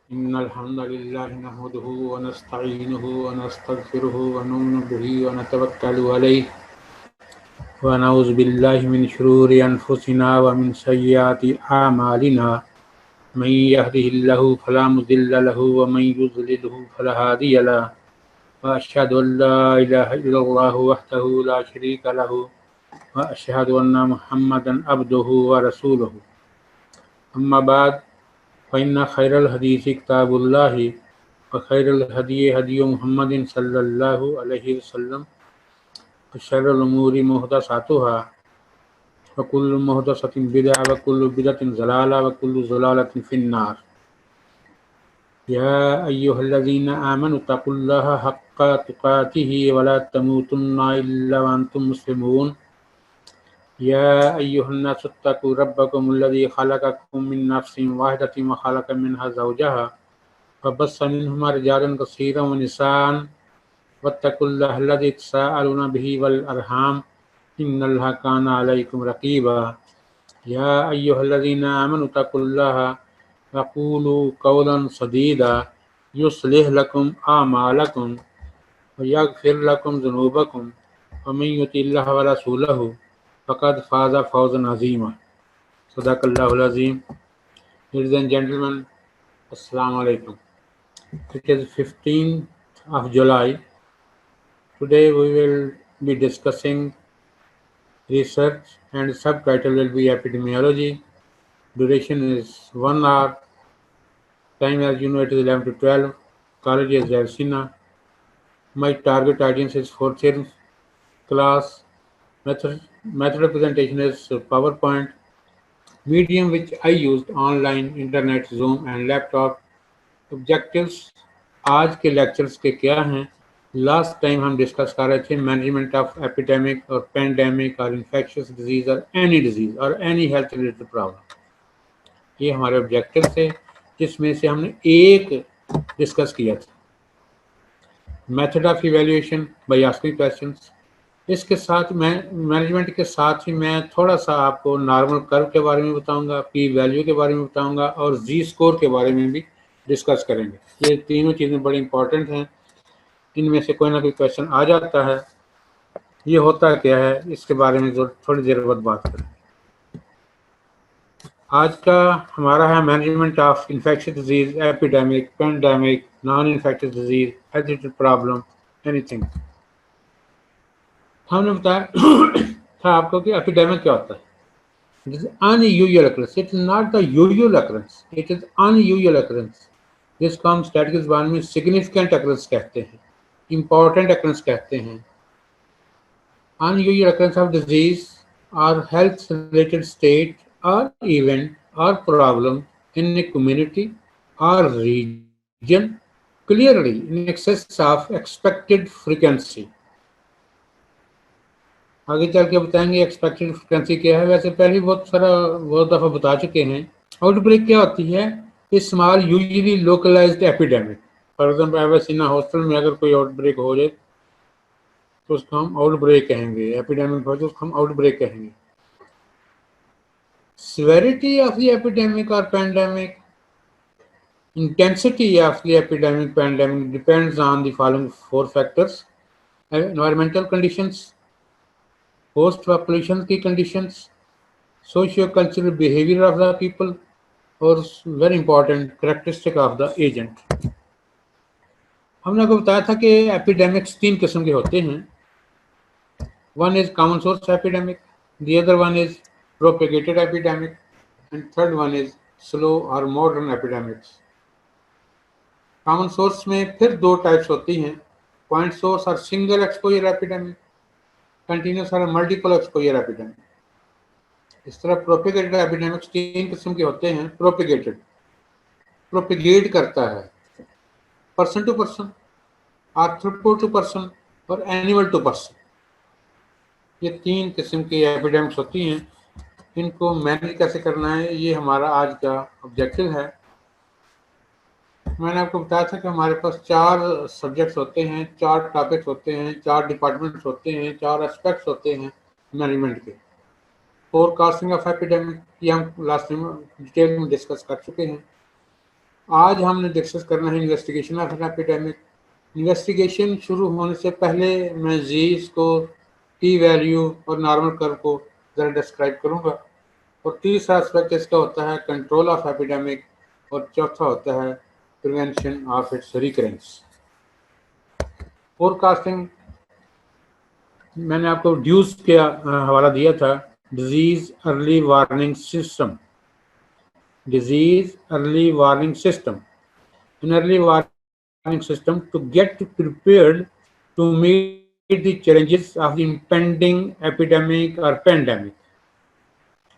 इन्नल हम्दुलिल्लाहि नहमदुहु व नस्तईनुहु व नस्तगफिरुहु व नु'मिनु बिही व नतवक्कलु अलैहि व नऊज़ु बिल्लाहि मिन शुरूरि अनफुसिना व मिन सय्यिआति अमालिना मन यहदिहिल्लाहु फला मुदिल्ल लहु व मन युज़्लिल्हु फला हादिय लहु व अशहदु अन ला इलाहा इल्लल्लाहु वहदहु ला शरीका लहु व अशहदु अन्ना मुहम्मदन अब्दुहु व रसूलुहु अम्मा बाद फ़इन्न खैरल हदीसी किताबुल्लाहि व खैरल हदी हदी मुहम्मदिन सल्लल्लाहु अलैहि वसल्लम व शर्रल उमूरि मुहदसातुहा व कुल्लु मुहदसतिन बिदअह व कुल्लु बिदअतिन ज़लाला व कुल्लु ज़लालतिन फिन्नार। या अय्युहल्लज़ीना आमनु तक़ुल्लाहा हक़्क़ तुक़ातिही व ला तमूतुन्ना इल्ला व अंतुम मुस्लिमून। या अय्युहन्नासु इत्तक़ू रब्बकुमुल्लज़ी ख़लक़कुम मिन नफ़्सिन वाहिदतिन व ख़लक़ मिनहा ज़ौजहा फबस्स मिनहुमा रिजालन कसीरन व निसाअन वत्तक़ुल्लाहल्लज़ी तसाअलूना बिही वल अरहाम इन्नल्लाहा काना अलैकुम रक़ीबा। या अय्युहल्लज़ीना आमनु तक़ुल्लाहा वक़ूलू क़ौलन सदीदा युस्लिह लकुम आमालकुम व यग़फिर लकुम ज़ुनूबकुम व मन युतिल्लाह व रसूलहु फ़क़द फ़ाज़ फ़ौज़न अज़ीमा। सदक़ल्लाहुल अज़ीम। Ladies and gentlemen, Assalamu alaikum. It is 15th of July. Today we will be discussing research and subtitle will be epidemiology. Duration is 1 hour. Time, as you know, it is 11 to 12. College is Jalsina. My target audience is 4th year class. Method of presentation is PowerPoint. Medium which I used online, internet, Zoom and laptop. Objectives आज के lectures के क्या हैं? Last time हम discuss कर रहे थे management of epidemic और पेंडेमिक और इन्फेक्शियस डिजीज और एनी डिजीज और एनी हेल्थ रिलेटेड प्रॉब्लम। ये हमारे ऑब्जेक्टिव थे जिसमें से हमने एक डिस्कस किया था, method of evaluation by asking questions. इसके साथ मैं मैनेजमेंट के साथ ही मैं थोड़ा सा आपको नॉर्मल कर्व के बारे में बताऊंगा, पी वैल्यू के बारे में बताऊंगा और जी स्कोर के बारे में भी डिस्कस करेंगे। ये तीनों चीज़ें बड़ी इंपॉर्टेंट हैं, इनमें से कोई ना कोई क्वेश्चन आ जाता है। ये होता क्या है इसके बारे में थोड़ी देर बाद बात करें। आज का हमारा है management of infectious disease, epidemic, pandemic, non infectious disease, health problem, anything. हमने बताया था आपको कि एपिडेमिक क्या होता है। It is unusual occurrence. It is not the usual occurrence. It is unusual occurrence. जिसको हम स्टैटिस्टिक्स ज़बान में सिग्निफिकेंट occurrence कहते हैं, important occurrence कहते हैं। Unusual occurrence of disease or health-related state or event or problem in a community or region clearly in excess of expected frequency. आगे चल के बताएंगे एक्सपेक्टेड फ्रिक्वेंसी क्या है। वैसे पहले भी बहुत दफ़ा बता चुके हैं। आउटब्रेक क्या होती है? Small usually localised epidemic. For example एवसीना हॉस्पिटल में अगर कोई आउटब्रेक हो जाए तो उसको हम आउटब्रेक कहेंगे, एपिडेमिक हो जाए तो हम आउटब्रेक कहेंगे। severity of the epidemic or pandemic, intensity of the epidemic pandemic depends on the following 4 factors: environmental conditions, host population की conditions, socio-cultural behavior of the people, और very important characteristic of the agent। हमने आपको बताया था कि epidemics 3 किस्म के होते हैं। One is common source epidemic, the other one is propagated epidemic and third one is slow और मॉडर्न एपिडेमिक्स। कॉमन सोर्स में फिर 2 टाइप्स होती हैं, पॉइंट सोर्स और सिंगल एक्सपोजर एपिडेमिक, कंटिन्यूस और मल्टीपल एक्सपोजर एपिडेमिक। इस तरह प्रोपेगेटेड एपिडेमिक्स 3 किस्म के होते हैं। प्रोपेगेटेड, प्रोपेगेट करता है person to person, arthropod to person और एनिमल टू पर्सन। ये 3 किस्म की एपिडेमिक्स होती हैं। इनको मैनेज कैसे करना है ये हमारा आज का ऑब्जेक्टिव है। मैंने आपको बताया था कि हमारे पास 4 सब्जेक्ट्स होते हैं, 4 टॉपिक्स होते हैं, 4 डिपार्टमेंट्स होते हैं, 4 एस्पेक्ट्स होते हैं मैनेजमेंट के। फोरकास्टिंग ऑफ एपिडेमिक ये हम लास्ट टाइम डिटेल में डिस्कस कर चुके हैं। आज हमने डिस्कस करना है investigation of an epidemic. Investigation शुरू होने से पहले मैं जीज को, टी वैल्यू और नॉर्मल कर्व को ज़रा डिस्क्राइब करूंगा, और तीसरा एस्पेक्ट इसका होता है कंट्रोल ऑफ एपिडेमिक, और चौथा होता है prevention of its recurrence. Forecasting मैंने आपको ड्यूज के हवाला दिया था, disease early warning system. disease early warning system. An early warning system to get prepared to meet the challenges of the impending epidemic or pandemic.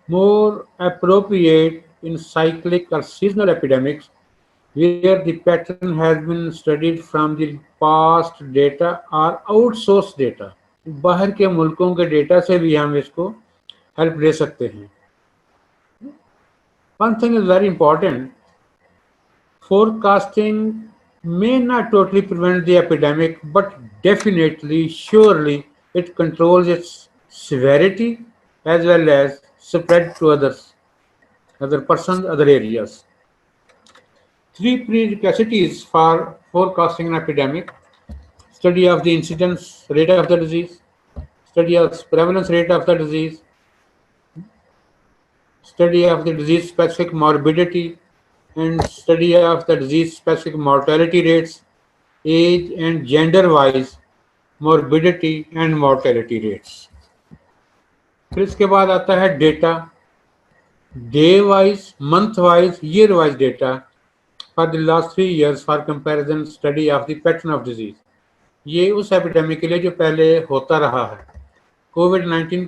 More appropriate in cyclic or seasonal epidemics where the pattern has been studied from the past data or outsourced data. बाहर के मुल्कों के data से भी हम इसको help ले सकते हैं। One thing is very important. Forecasting may not totally prevent the epidemic, but definitely, surely, it controls its severity as well as spread to others, other persons, other areas. Three prerequisites for forecasting an epidemic: study of the incidence rate of the disease, study of prevalence rate of the disease, study of the disease specific morbidity, and study of the disease specific mortality rates, age and gender wise morbidity and mortality rates. फिर इसके बाद आता है data, day wise, month wise, year wise data for the last 3 years for comparison study of the pattern of disease. ये उस epidemic के लिए जो पहले होता रहा है। कोविड-19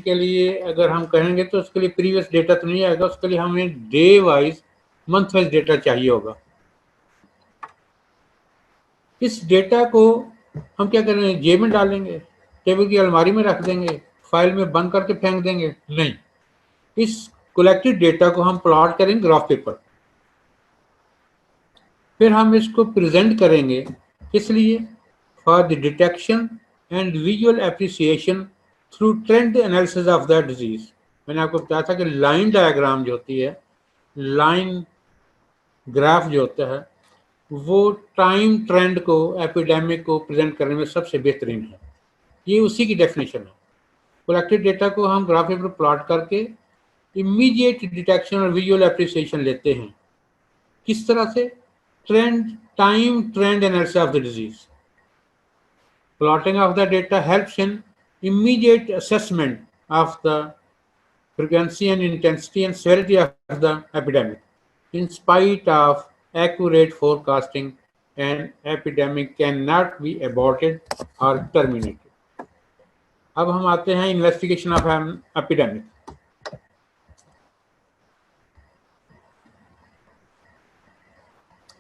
के लिए अगर हम कहेंगे तो उसके लिए प्रीवियस डेटा तो नहीं आएगा, उसके लिए हमें day wise, month wise data चाहिए होगा। इस डेटा को हम क्या करेंगे, जेब में डालेंगे, टेबल की अलमारी में रख देंगे, फाइल में बंद करके फेंक देंगे? नहीं, इस कलेक्टेड डेटा को हम प्लॉट करेंगे ग्राफ पेपर, फिर हम इसको प्रेजेंट करेंगे। इसलिए for the detection and visual appreciation through trend analysis of the disease. मैंने आपको बताया था कि लाइन डायग्राम जो होती है, लाइन ग्राफ जो होता है, वो टाइम ट्रेंड को, एपिडेमिक को प्रेजेंट करने में सबसे बेहतरीन है। ये उसी की डेफिनेशन है। कलेक्टेड डेटा को हम ग्राफ पेपर प्लॉट करके इमीडिएट डिटेक्शन और विजुअल एप्रिसिएशन लेते हैं। किस तरह से? Time trend analysis of the disease. Plotting of the data helps in immediate assessment of the frequency and intensity and severity of the epidemic. In spite of accurate forecasting, an epidemic cannot be aborted or terminated. अब हम आते हैं investigation of an epidemic.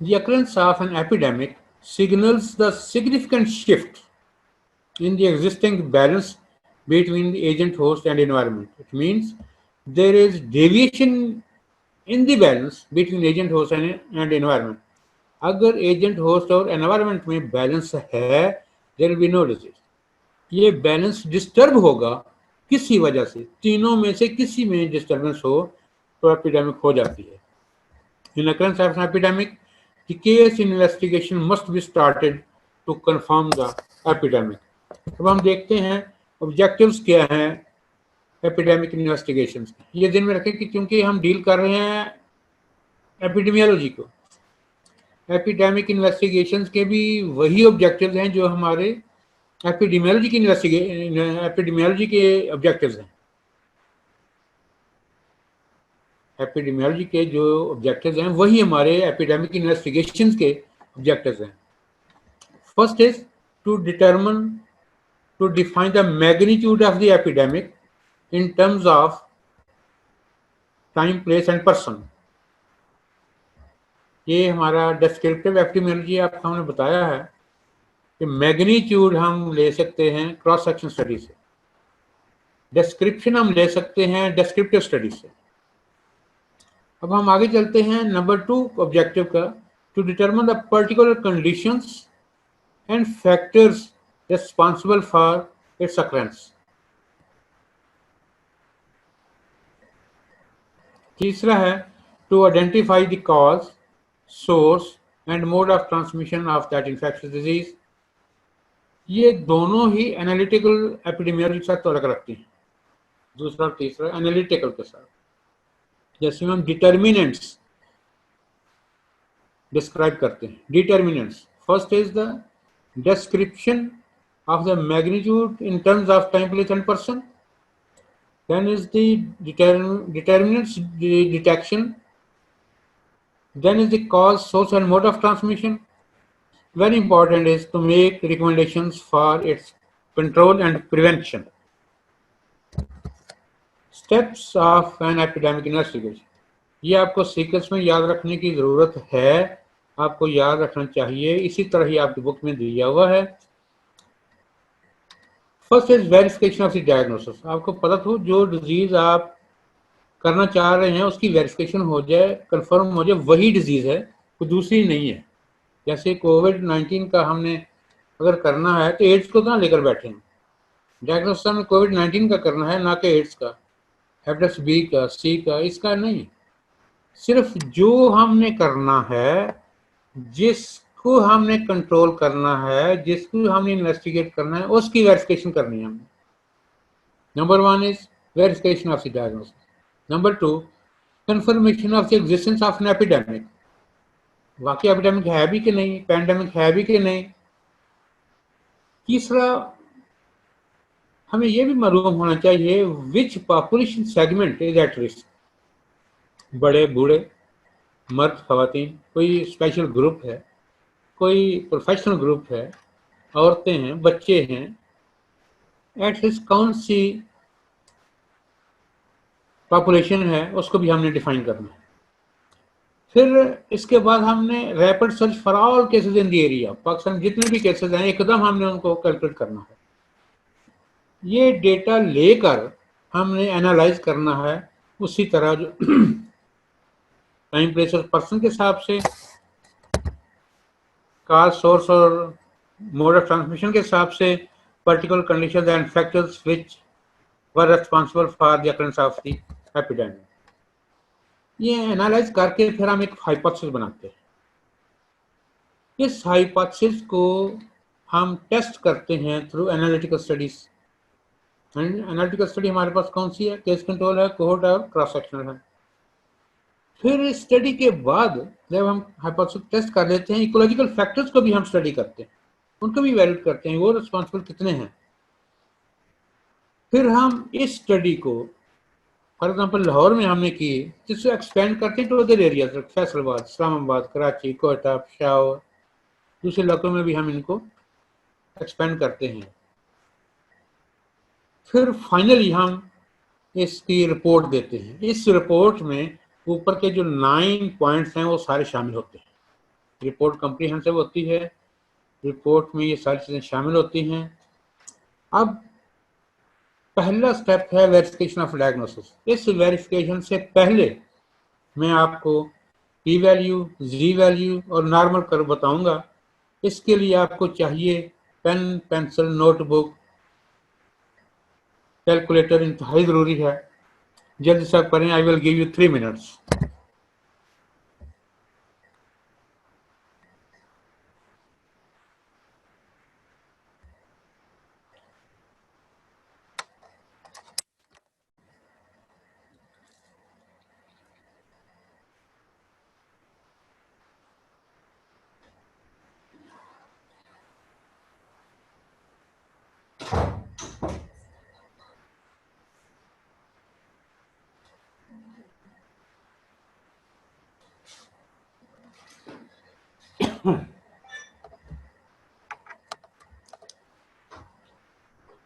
The occurrence of an epidemic signals the significant shift in the existing balance between the agent, host, and environment. It means there is deviation in the balance between agent, host, and environment. अगर agent, host और environment में balance है, there will be no disease. ये balance disturb होगा किसी वजह से, तीनों में से किसी में disturbance हो तो epidemic हो जाती है। In occurrence of an epidemic, the case investigation must be started to confirm the epidemic. अब हम देखते हैं ऑब्जेक्टिव्स क्या हैं एपिडेमिक इन्वेस्टिगेशंस। ये दिन में रखें कि क्योंकि हम डील कर रहे हैं एपिडेमियोलॉजी को, एपिडेमिक इन्वेस्टिगेशंस के भी वही ऑब्जेक्टिव्स हैं जो हमारे एपिडेमियोलॉजी के ऑब्जेक्टिव्स हैं। एपिडेमियोलॉजी के जो ऑब्जेक्टिव्स हैं वही हमारे एपिडेमिक इन्वेस्टिगेशंस के ऑब्जेक्टिव्स हैं। First is to define the magnitude of the epidemic in terms of time, place and person. ये हमारा descriptive epidemiology आपको हमने बताया है कि मैग्नीट्यूड हम ले सकते हैं क्रॉस सेक्शन स्टडी से, डिस्क्रिप्शन हम ले सकते हैं डिस्क्रिप्टिव स्टडी से। अब हम आगे चलते हैं नंबर 2 ऑब्जेक्टिव का, to determine the particular conditions and factors responsible for its occurrence. तीसरा है to identify the cause, source and mode of transmission of that infectious disease. ये दोनों ही एनालिटिकल एपिडेमियोलॉजी के साथ ताल्लुक रखती हैं, दूसरा और तीसरा एनालिटिकल के साथ। जैसे हम डिटर्मिनेंट्स डिस्क्राइब करते हैं, determinants first is the description of the magnitude in terms of time, place and person. Then is the determinants detection. Then is the cause, source and mode of transmission. Very important is to make recommendations for its control and prevention. Steps of an epidemic investigation. ये आपको sequence में याद रखने की जरूरत है, आपको याद रखना चाहिए, इसी तरह ही आपकी बुक में दिया हुआ है। First is verification of the diagnosis. आपको पता हो जो डिजीज आप करना चाह रहे हैं उसकी वेरिफिकेशन हो जाए, कंफर्म हो जाए वही डिजीज है, कोई दूसरी नहीं है। जैसे कोविड-19 का हमने अगर करना है तो एड्स को ना लेकर बैठे हैं, डायग्नोसिस में कोविड-19 का करना है, ना कि एड्स का, हेपेटाइटिस बी का, सी का, इसका नहीं। सिर्फ जो हमने करना है, जिसको हमने कंट्रोल करना है, जिसको हमने इन्वेस्टिगेट करना है, उसकी वेरिफिकेशन करनी है हमने। Number 1 is verification of the diagnosis. Number 2 confirmation of the existence of an epidemic. वाकई एपिडेमिक है भी कि नहीं, पैंडेमिक है भी कि नहीं। तीसरा हमें यह भी मालूम होना चाहिए which population segment is at risk. बड़े बूढ़े, मर्द खवातीन, कोई स्पेशल ग्रुप है, कोई प्रोफेशनल ग्रुप है, औरतें हैं, बच्चे हैं, एट रिस्क कौन सी पॉपुलेशन है उसको भी हमने डिफाइन करना है। फिर इसके बाद हमने rapid search for all cases in the area, Pakistan में जितने भी केसेस हैं एकदम हमने उनको कैलकुलेट करना है। ये डेटा लेकर हमने एनालाइज करना है उसी तरह जो टाइम, प्लेस और पर्सन के हिसाब से, काज, सोर्स और मोड ऑफ ट्रांसमिशन के हिसाब से, particular conditions and factors which were responsible for the occurrence of the epidemic. ये एनालाइज करके फिर हम एक हाइपोथेसिस बनाते हैं। इस हाइपोथेसिस को हम टेस्ट करते हैं through analytical studies. Analytical study हमारे पास कौन सी है? केस कंट्रोल है, कोहोर्ट है और क्रॉस सेक्शनल है। फिर इस स्टडी के बाद जब हम हाइपोथेसिस टेस्ट कर लेते हैं, इकोलॉजिकल फैक्टर्स को भी हम स्टडी करते हैं, उनको भी वैलिड करते हैं, वो रिस्पांसिबल कितने हैं। फिर हम इस स्टडी को फॉर एग्जांपल लाहौर में हमने की, जिससे एक्सपेंड करते हैं to other areas, Faisalabad, Islamabad, Karachi, Quetta, Peshawar, दूसरे इलाकों में भी हम इनको एक्सपेंड करते हैं। फिर फाइनली हम इसकी रिपोर्ट देते हैं। इस रिपोर्ट में ऊपर के जो 9 पॉइंट्स हैं वो सारे शामिल होते हैं। रिपोर्ट कम्प्रीहेंसिव होती है, रिपोर्ट में ये सारी चीज़ें शामिल होती हैं। अब पहला स्टेप है वेरिफिकेशन ऑफ डायग्नोसिस। इस वेरिफिकेशन से पहले मैं आपको पी वैल्यू, जी वैल्यू और नॉर्मल कर्व बताऊंगा। इसके लिए आपको चाहिए पेन, पेंसिल, नोटबुक, कैलकुलेटर इंतहाई ज़रूरी है। जल्दी से करें, आई will give you 3 minutes.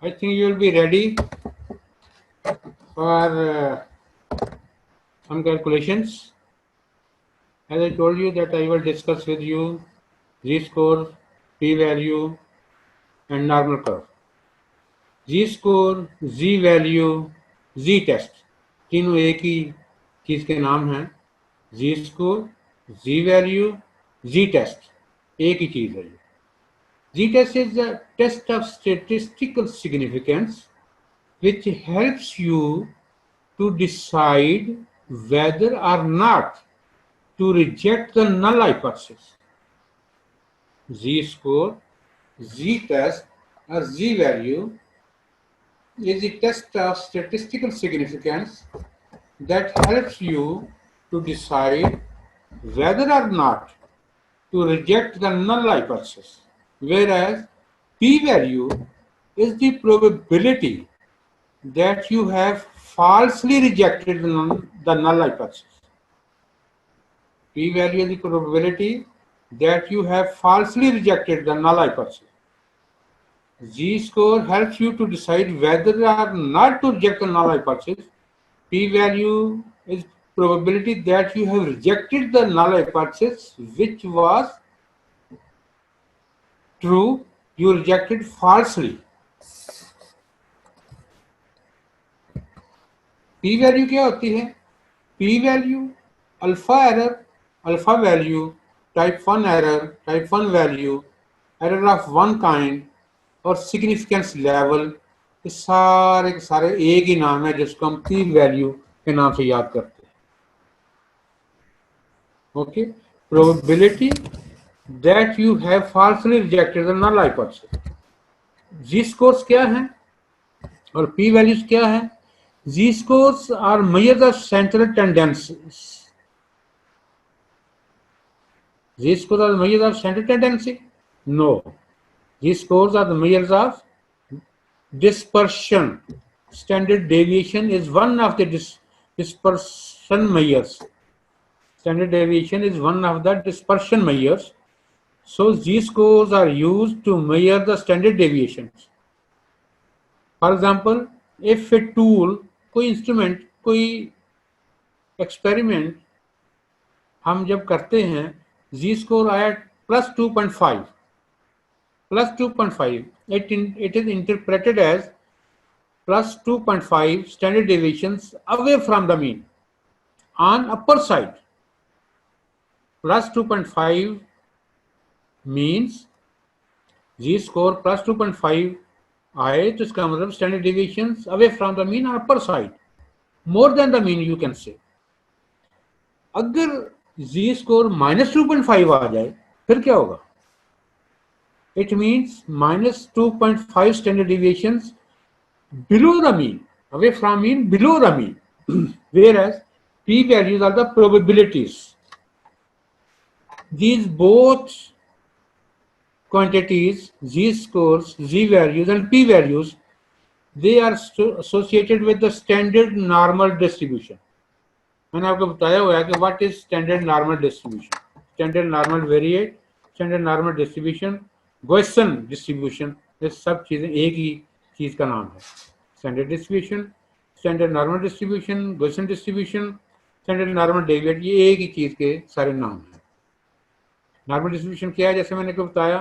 I think you will be ready for some calculations. As I told you that I will discuss with you Z-score, p-value and normal curve. Z-score, Z-value, Z-test, तीनों एक ही चीज के नाम हैं। Z-score, Z-value, Z-test, एक ही चीज है। Z-test is a test of statistical significance which helps you to decide whether or not to reject the null hypothesis. Z-score, Z-test or Z-value is a test of statistical significance that helps you to decide whether or not to reject the null hypothesis, whereas p-value is the probability that you have falsely rejected the null hypothesis. P-value is the probability that you have falsely rejected the null hypothesis. Z-score helps you to decide whether or not to reject the null hypothesis. P-value is probability that you have rejected the null hypothesis which was true, you rejected falsely. P-value क्या होती है? P-value alpha error, alpha value, type 1 error, type 1 value, error of one kind और significance level, ये सारे के सारे एक ही नाम है जिसको हम पी वैल्यू के नाम से याद करते हैं. Okay, probability that you have falsely rejected the null hypothesis. Z scores क्या है और पी वैल्यूज क्या है? Z scores are measure the central tendencies. Z scores are measure the central tendency? No. These scores are the measures of dispersion. Standard deviation is one of the dispersion measures. Standard deviation is one of the dispersion measures. So these scores are used to measure the standard deviations. For example, if a tool, कोई instrument, कोई experiment हम जब करते हैं, Z score आया +2.5. +2.5, it is interpreted as +2.5 standard deviations away from the mean on upper side. +2.5 means Z score +2.5 आए तो इसका मतलब standard deviations away from the mean on upper side, more than the mean you can say. अगर Z score -2.5 आ जाए फिर क्या होगा? It means -2.5 standard deviations below the mean, away from mean, below the mean. Whereas p-values are the probabilities. These both quantities, z-scores, z-values and p-values, they are associated with the standard normal distribution. मैंने आपको बताया हुआ है कि what is standard normal distribution. Standard normal variate, standard normal distribution, Gaussian distribution, ये सब चीजें एक ही चीज का नाम है. Standard distribution, standard normal distribution, Gaussian distribution, standard normal deviate, ये एक ही चीज के सारे नाम हैं. नॉर्मल डिस्ट्रीब्यूशन क्या है? जैसे मैंने आपको बताया,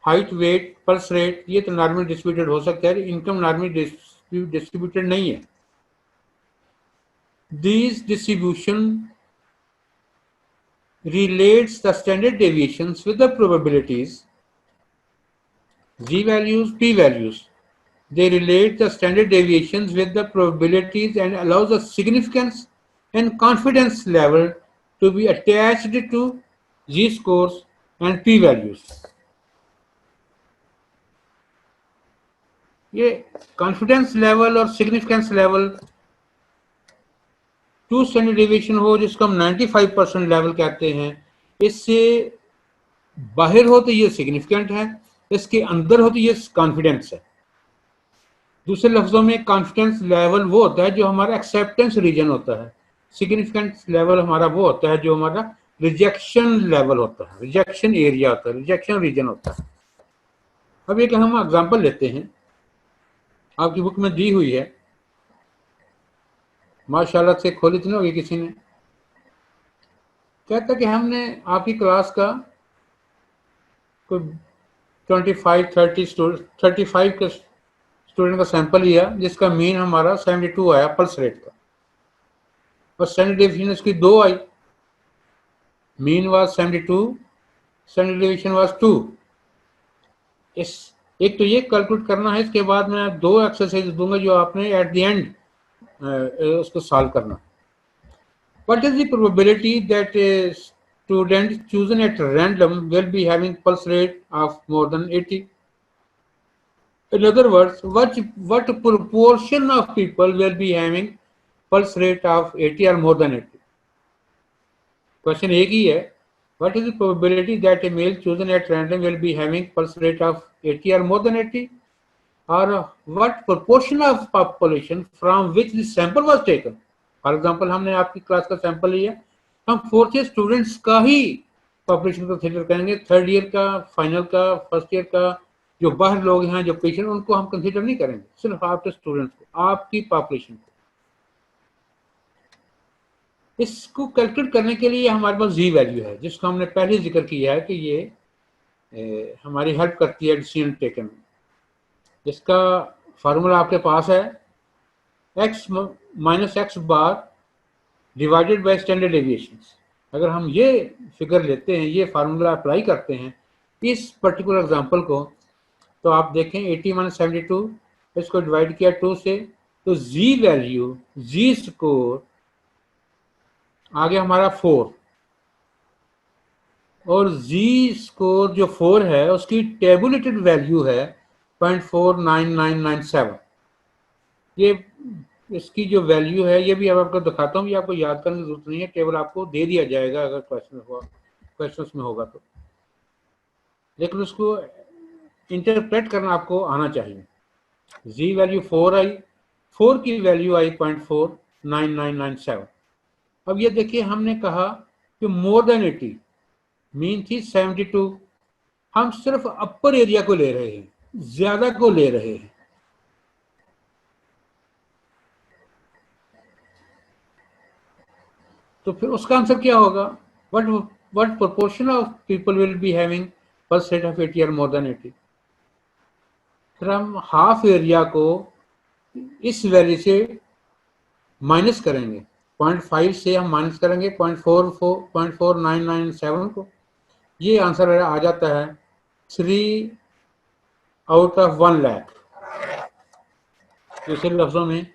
हाइट, वेट, पल्स रेट, ये तो नॉर्मल डिस्ट्रीब्यूटेड हो सकता है, इनकम नॉर्मल डिस्ट्रीब्यूटेड नहीं है. These distribution relates the standard deviations with the probabilities. Z values, p values, they relate the standard deviations with the probabilities and allows the significance and confidence level to be attached to Z scores and p values. ये confidence level और significance level to standard deviation हो जिसको हम 95% level कहते हैं, इससे बाहर हो तो ये सिग्निफिकेंट है, इसके अंदर हो तो ये कॉन्फिडेंस है. दूसरे लफ्जों में कॉन्फिडेंस लेवल वो होता है जो हमारा एक्सेप्टेंस रीजन होता है, सिग्निफिकेंस लेवल हमारा वो होता है जो हमारा रिजेक्शन लेवल होता है, रिजेक्शन एरिया होता है, रिजेक्शन रीजन होता है. अब एक हम एग्जांपल लेते हैं, आपकी बुक में दी हुई है, माशाल्लाह से खोली तो नहीं होगी किसी ने. कहता कि हमने आपकी क्लास का कोई 35 के स्टूडेंट का सैंपल लिया जिसका मीन हमारा 72 आया पल्स रेट का, और स्टैंडर्ड डेविएशन इसकी 2 आई. Mean was 72, standard deviation was 2. इस एक तो ये कैलकुलेट करना है, इसके बाद मैं 2 एक्सरसाइज दूंगा जो आपने एट द एंड उसको सॉल्व करना. What is the probability that a student chosen at random will be having pulse rate of more than 80? In other words, what proportion of people will be having pulse rate of 80 or more than 80? Question एक ही है. What is the probability that a male chosen at random will be having pulse rate of 80 or more than 80? Or what proportion of population from which the sample was taken? For example हमने आपकी class का sample लिया, हम fourth year students का ही population को consider करेंगे, third year का, final का, फर्स्ट ईयर का, जो बाहर लोग हैं, जो पेशेंट, उनको हम कंसिडर नहीं करेंगे, सिर्फ आपके स्टूडेंट्स को, आपकी पॉपुलेशन को. इसको कैलकुलेट करने के लिए हमारे पास जी वैल्यू है, जिसको हमने पहले जिक्र किया है कि ये हमारी हेल्प करती है डिसीजन टेकन में. जिसका फार्मूला आपके पास है, x minus x bar divided by standard deviation. अगर हम ये फिगर लेते हैं, ये फार्मूला अप्लाई करते हैं इस पर्टिकुलर एग्जांपल को, तो आप देखें 80 माइनस 72, इसको डिवाइड किया 2 से, तो जी वैल्यू, जी स्कोर आ गया हमारा 4, और जी स्कोर जो 4 है उसकी टेबुलेटेड वैल्यू है 0.49997. ये इसकी जो वैल्यू है, ये भी अब आपको दिखाता हूँ, ये आपको याद करने की जरूरत नहीं है, टेबल आपको दे दिया जाएगा अगर क्वेश्चन में होगा तो, लेकिन उसको इंटरप्रेट करना आपको आना चाहिए. जी वैल्यू 4 आई, 4 की वैल्यू आई 0.49997. अब ये देखिए, हमने कहा कि मोर देन 80, मीन थी 72, हम सिर्फ अपर एरिया को ले रहे हैं, ज्यादा को ले रहे हैं. तो फिर उसका आंसर क्या होगा? what proportion of people will be having pulse rate of 80 or more than 80? फिर हम हाफ एरिया को इस वैल्यू से माइनस करेंगे, 0.5 से हम माइनस करेंगे 0.4997 को. ये आंसर आ जाता है 3 आउट ऑफ 1 लाख. दूसरे लफ्जों में,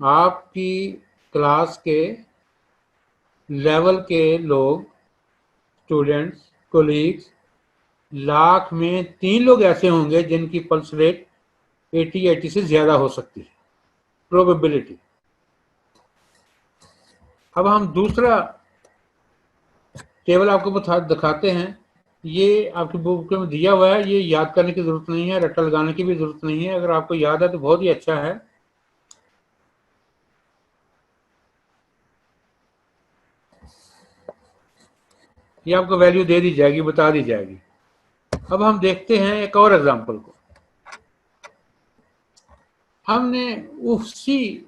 आपकी क्लास के लेवल के लोग, स्टूडेंट्स, कोलीग्स, लाख में 3 लोग ऐसे होंगे जिनकी पल्स रेट 80 से ज्यादा हो सकती है, प्रोबेबिलिटी. अब हम दूसरा टेबल आपको दिखाते हैं. ये आपकी बुक में दिया हुआ है, ये याद करने की जरूरत नहीं है, रट्टा लगाने की भी जरूरत नहीं है. अगर आपको याद है तो बहुत ही अच्छा है. ये आपको वैल्यू दे दी जाएगी, बता दी जाएगी. अब हम देखते हैं एक और एग्जांपल को. हमने उसी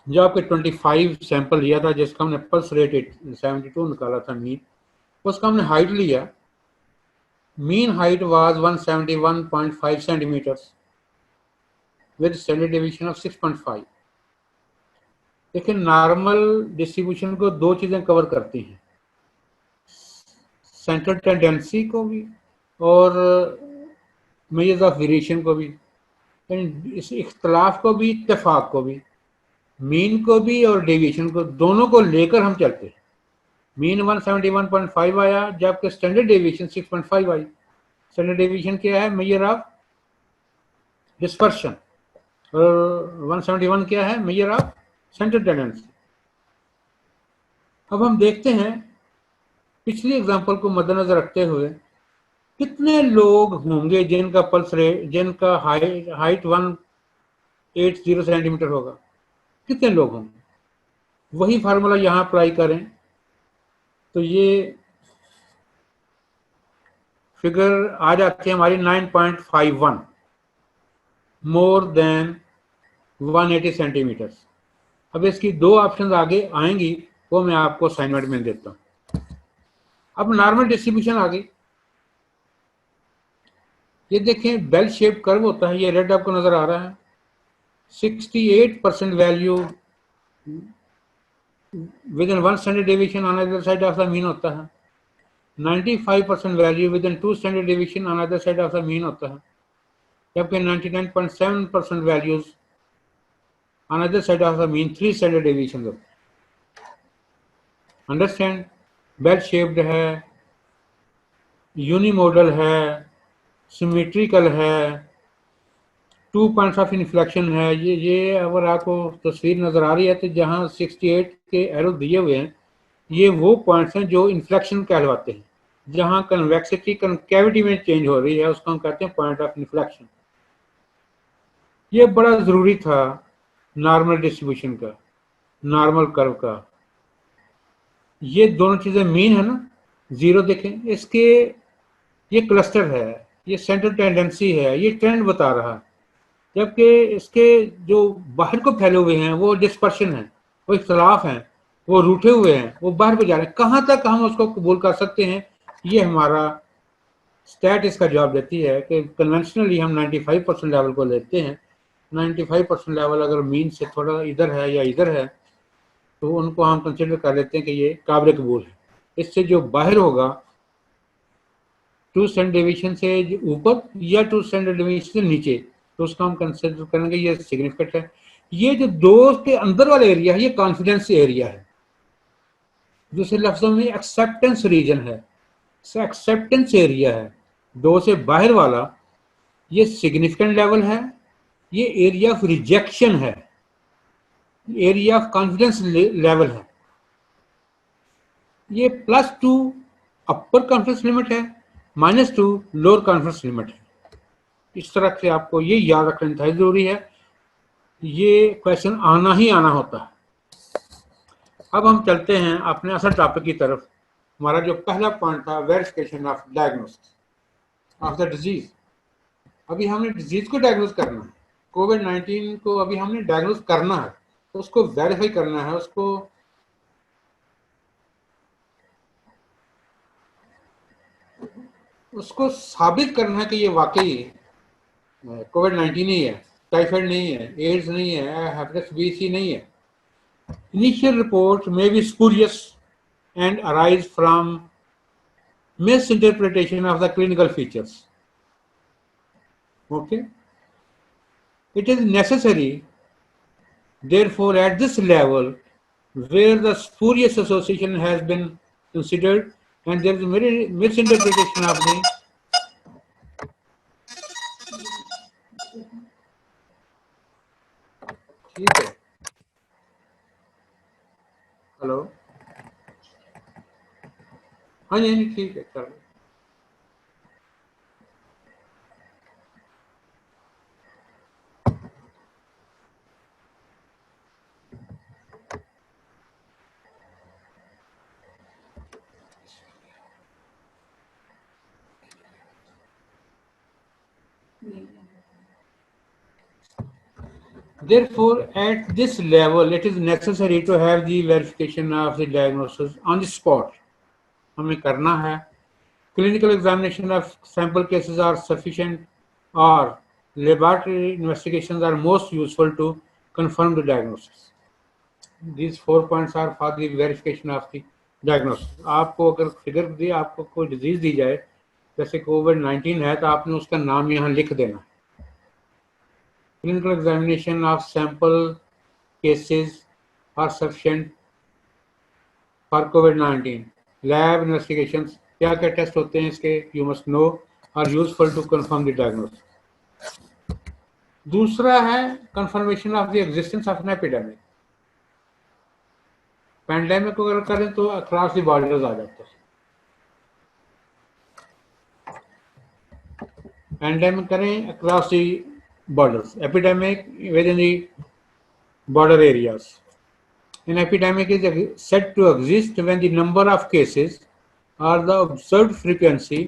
जो आपके 25 सैंपल लिया था, जिसका हमने पल्स रेट 72 निकाला था मीन, उसका हमने हाइट लिया. Mean height was 171.5 centimetres with standard deviation of 6.5. लेकिन नॉर्मल डिस्ट्रीब्यूशन को दो चीजें कवर करती हैं, सेंट्रल टेंडेंसी को भी और मेजर्स ऑफ वेरिएशन को भी, इस इख्तलाफ को भी, इत्तेफाक को भी, मीन को भी और डेविएशन को, दोनों को लेकर हम चलते हैं. मीन 171.5 आया, जबकि स्टैंडर्ड डेविएशन 6.5 आई. स्टैंडर्ड डेविएशन क्या है? Measure of dispersion. और 171 क्या है? Measure of central tendency. अब हम देखते हैं पिछली एग्जांपल को मद्देनजर रखते हुए कितने लोग होंगे जिनका पल्स रेट, जिनका हाइट 180 सेंटीमीटर होगा. कितने लोग होंगे? वही फार्मूला यहां अप्लाई करें तो ये फिगर आ जाती है हमारी 9.51, मोर देन 180 सेंटीमीटर. अब इसकी दो ऑप्शन आगे आएंगी, वो मैं आपको असाइनमेंट में देता हूं. अब नॉर्मल डिस्ट्रीब्यूशन आ गई. ये देखें, बेल शेप कर्व होता है, ये रेड आपको नजर आ रहा है. 68% value with in 1 standard deviation on other side of the mean होता है. 95% value with in 2 standard deviation on other side of the mean होता है. जबकि 99.7% values on other side of the mean 3 standard deviation होता है. Understand. Bell shaped है, यूनिमोडल है, symmetrical है, 2 पॉइंट्स ऑफ इन्फ्लेक्शन है। ये अगर आपको तस्वीर नज़र आ रही है तो जहाँ 68 के एरो दिए हुए हैं, ये वो पॉइंट्स हैं जो इन्फ्लेक्शन कहलवाते हैं। जहाँ कन्वेक्सिटी कनकेविटी में चेंज हो रही है उसको हम कहते हैं पॉइंट ऑफ इन्फ्लेक्शन। ये बड़ा ज़रूरी था नॉर्मल डिस्ट्रीब्यूशन का, नॉर्मल कर्व का। ये दोनों चीज़ें मीन है ना, ज़ीरो देखें इसके, ये क्लस्टर है, ये सेंट्रल टेंडेंसी है, ये ट्रेंड बता रहा है। जबकि इसके जो बाहर को फैले हुए हैं वो डिस्पर्शन है, वो इख्तलाफ हैं, वो रूठे हुए हैं, वो बाहर को जा रहे हैं। कहाँ तक हम उसको कबूल कर सकते हैं, ये हमारा स्टैट इसका जवाब देती है कि कन्वेंशनली हम 95% लेवल को लेते हैं। 95% लेवल अगर मीन से थोड़ा इधर है या इधर है तो उनको हम कंसिडर कर लेते हैं कि ये काबिल कबूल है। इससे जो बाहर होगा 2 स्टैंडर्ड डेविएशन से ऊपर या 2 स्टैंडर्ड डेविएशन से नीचे, तो उसको हम कंसिडर करेंगे ये सिग्निफिकेंट है। ये जो दो के अंदर वाला एरिया है ये कॉन्फिडेंस एरिया है। दूसरे लफ्जों में एक्सेप्टेंस रीजन है, एक्सेप्टेंस एरिया है। दो से बाहर वाला ये सिग्निफिकेंट लेवल है, ये एरिया ऑफ रिजेक्शन है, एरिया ऑफ कॉन्फिडेंस लेवल है। ये +2 अपर कॉन्फिडेंस लिमिट है, -2 लोअर कॉन्फिडेंस लिमिट है। इस तरह से आपको ये याद रखना इंतहाई जरूरी है, ये क्वेश्चन आना ही आना होता है। अब हम चलते हैं अपने असल टॉपिक की तरफ। हमारा जो पहला पॉइंट था verification of diagnosis of the disease. अभी हमने डिजीज को डायग्नोस करना है, कोविड-19 को अभी हमने डायग्नोस करना है, उसको वेरीफाई करना है, उसको साबित करना है कि ये वाकई कोविड-19 ही है, टाइफाइड नहीं है, एड्स नहीं है, हेपेटाइटिस बी सी नहीं है। Initial reports may be spurious and arise from misinterpretation of the clinical features. Okay? It is necessary, therefore, at this level, where the spurious association has been considered and there is a misinterpretation of the ठीक है, hello, हाँ जी ठीक है, चलो। Therefore, at this level, it is necessary to have the verification of the diagnosis on the spot. हमें करना है। Clinical examination of sample cases are sufficient, or laboratory investigations are most useful to confirm the diagnosis. These 4 points are for the verification of the diagnosis. आपको अगर figure दी, आपको कोई disease दी जाए, जैसे कोविड-19 है, तो आपने उसका नाम यहाँ लिख देना। Clinical examination of sample cases are sufficient for COVID-19. Lab investigations, क्या क्या टेस्ट होते हैं इसके, you must know, are useful to confirm the diagnosis. दूसरा है confirmation of the existence of an epidemic. Pandemic अगर करें तो across the borders आ जाता है। पैंडेमिक करें across the borders, epidemic within the border areas. An epidemic is said to exist when the number of cases or the observed frequency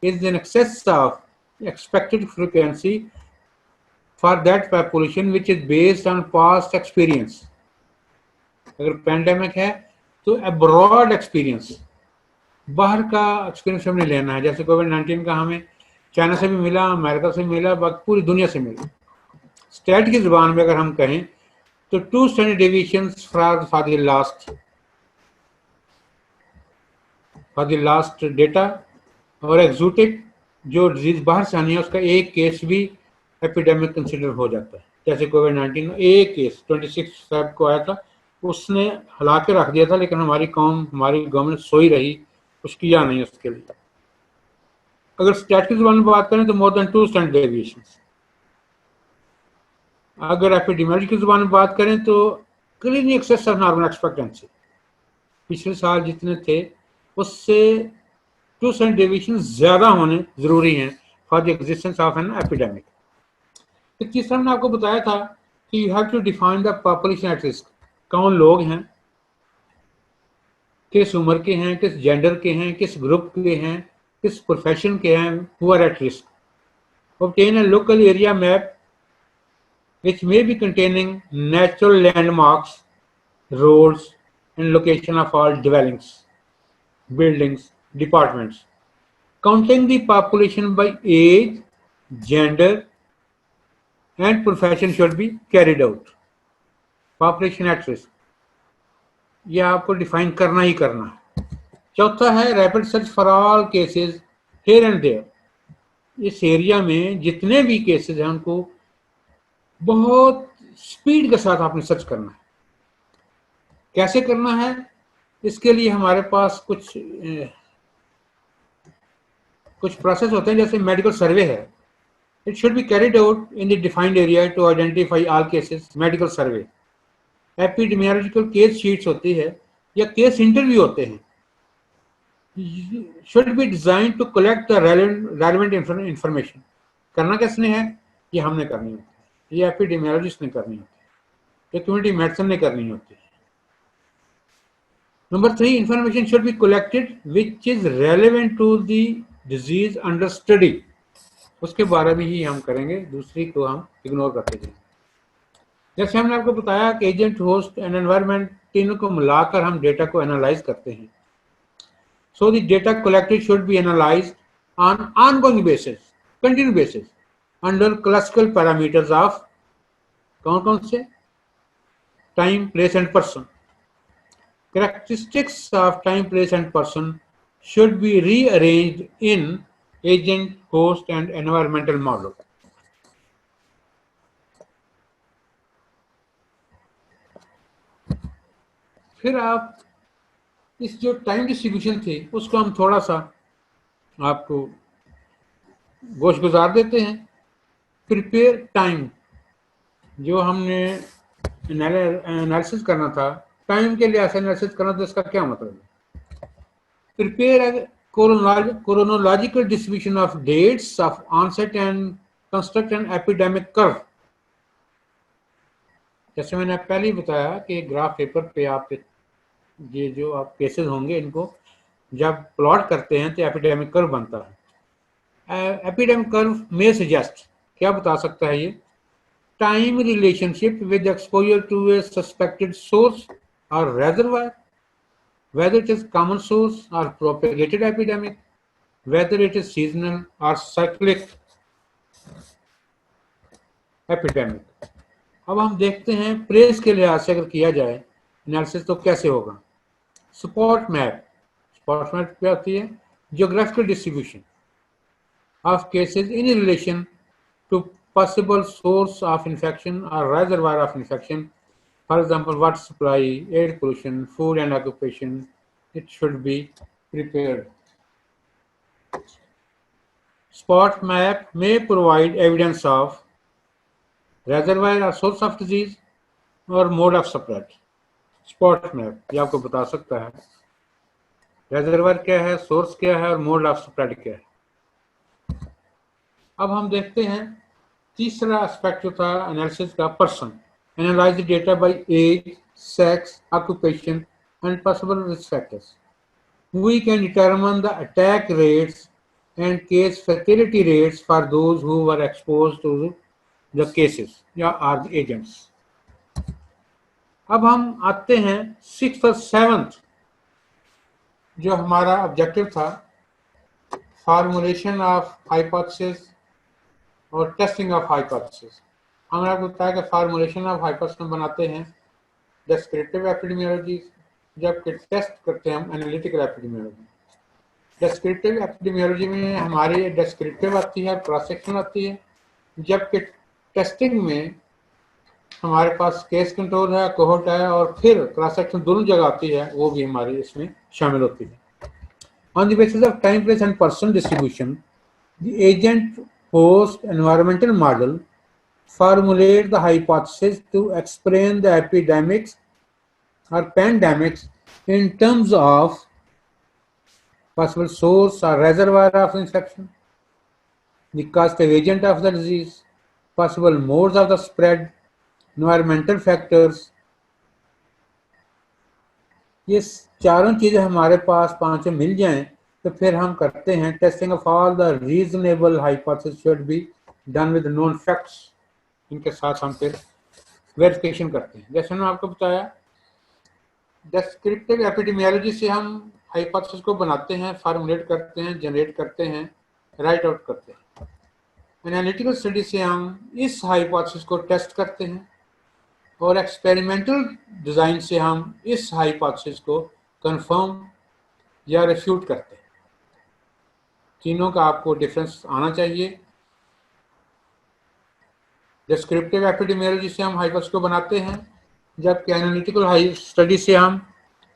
is in excess of expected frequency for that population which is based on past experience. अगर pandemic है तो abroad experience, बाहर का experience हमने लेना है। जैसे कोविड-19 का हमें चाइना से भी मिला, अमेरिका से मिला, बाकी पूरी दुनिया से मिला। स्टैट की जुबान में अगर हम कहें तो 2 standard deviations for the last data, और एक्जोटिक जो डिजीज बाहर से आनी है उसका एक केस भी एपिडेमिक कंसिडर हो जाता है। जैसे कोविड-19 एक केस 26 फेब को आया था, उसने हिला के रख दिया था, लेकिन हमारी कौम, हमारी गवर्नमेंट सोई रही, कुछ किया नहीं उसके लिए। अगर स्टैट की जुबान में बात करें तो मोर देन 2 स्टैंडर्ड डेविएशन। अगर एपिडेमियोलॉजी की जुबान में बात करें तो clinic excess of normal expectancy पिछले साल जितने थे उससे 2 स्टैंडर्ड डेविएशन ज्यादा होने जरूरी हैं for the existence of an epidemic. तो तीसरा मैंने आपको बताया था कि you have to define the population at risk. कौन लोग हैं, किस उम्र के हैं, किस जेंडर के हैं, किस ग्रुप के हैं, किस प्रोफेशन के हैं, who are at risk. Obtain a local area map which may be containing natural landmarks, roads, and location of all dwellings, buildings, departments, counting the population by age, gender, and profession should be carried out. Population at risk, ये आपको define करना ही करना है। चौथा है rapid search for all cases here and there. इस area में जितने भी केसेस हैं उनको बहुत स्पीड के साथ आपने सर्च करना है। कैसे करना है, इसके लिए हमारे पास कुछ प्रोसेस होते हैं, जैसे मेडिकल सर्वे है। It should be carried out in the defined area to identify all cases. Medical survey, epidemiological case sheets होती है या केस इंटरव्यू होते हैं, should be designed to collect the relevant information. करना किसने है, ये हमने करनी होती है, ये एपिडेमियोलॉजिस्ट ने करनी होती है, ये कम्युनिटी मेडिसिन ने करनी होती है। Number 3, information should be collected which is relevant to the disease under study। उसके बारे में ही हम करेंगे, दूसरी को हम इग्नोर करते जाएंगे। जैसे हमने आपको बताया कि एजेंट, होस्ट एंड एनवायरनमेंट तीनों को मिलाकर हम डेटा को एनालाइज करते हैं। So the data collected should be analysed on ongoing basis, continue basis, under classical parameters of कौन कौन से, time, place and person. Characteristics of time, place, and person should be rearranged in agent, host, and environmental model. फिर आप इस जो time distribution थी उसको हम थोड़ा सा आपको गोश गुजार देते हैं। प्रिपेयर टाइम, जो हमने एनालिसिस करना था, टाइम के लिए ऐसा एनालिसिस करना, तो इसका क्या मतलब है। Prepare chronological distribution of dates of onset and construct an epidemic curve। जैसे मैंने पहले ही बताया कि ग्राफ पेपर पे आप ये जो आप केसेस होंगे इनको जब प्लॉट करते हैं तो एपिडेमिक कर्व बनता है। एपिडेमिक कर्व में सजेस्ट, क्या बता सकता है ये, time relationship with exposure to a suspected source और reservoir, whether it is common source or propagated epidemic, whether it is seasonal or cyclic epidemic। अब हम देखते हैं प्रेस के लिहाज से अगर किया जाए एनालिसिस तो कैसे होगा। स्पॉट मैप, स्पॉट मैप क्या होती है, geographical distribution of cases in relation to possible source of infection और reservoir of infection. For example, water supply, air pollution, food and occupation, it should be prepared. Spot map may provide evidence of reservoir or source of disease or mode of spread। Spot map ये आपको बता सकता है reservoir क्या है, source क्या है और मोड ऑफ स्प्रेड क्या है। अब हम देखते हैं तीसरा एस्पेक्ट जो था एनालिसिस का, person. Analyze the data by age, sex, occupation, and possible risk factors. We can determine the attack rates and case fatality rates for those who were exposed to the cases या are the agents। अब हम आते हैं 6th और 7th जो हमारा objective था, formulation of hypothesis और टेस्टिंग ऑफ हाइपोथेसिस। हमने आपको बताया कि फार्मूलेशन ऑफ हाइपोथेसिस बनाते हैं डिस्क्रिप्टिव एपिडेमियोलॉजी, जबकि टेस्ट करते हैं हम एनालिटिकल एपिडेमियोलॉजी। डिस्क्रिप्टिव एपिडेमियोलॉजी में हमारी डिस्क्रिप्टिव आती है, क्रॉस सेक्शन आती है, जबकि टेस्टिंग में हमारे पास केस कंट्रोल है, कोहोर्ट है और फिर क्रॉस सेक्शन दोनों जगह आती है, वो भी हमारी इसमें शामिल होती है। On the basis of time, place and person distribution, the agent post environmental model formulate the hypothesis to explain the epidemics or pandemics in terms of possible source or reservoir of infection, the causative agent of the disease, possible modes of the spread, environmental factors. ये चारों चीज़ें हमारे पास पांचों मिल जाएं तो फिर हम करते हैं testing of all the reasonable hypothesis should be done with known facts. इनके साथ हम फिर वेरिफिकेशन करते हैं। जैसे मैंने आपको बताया, डिस्क्रिप्टिव एपिडेमियोलॉजी से हम हाइपोथेसिस को बनाते हैं, फार्मुलेट करते हैं, जनरेट करते हैं, राइट आउट करते हैं। एनालिटिकल स्टडी से हम इस हाइपोथेसिस को टेस्ट करते हैं और एक्सपेरिमेंटल डिज़ाइन से हम इस हाइपोथेसिस को कंफर्म या रिफ्यूट करते हैं। तीनों का आपको डिफरेंस आना चाहिए। डिस्क्रिप्टिव एपिडेमियोलॉजी से हम हाइपोथेसिस को बनाते हैं, जबकि एनालिटिकल स्टडी से हम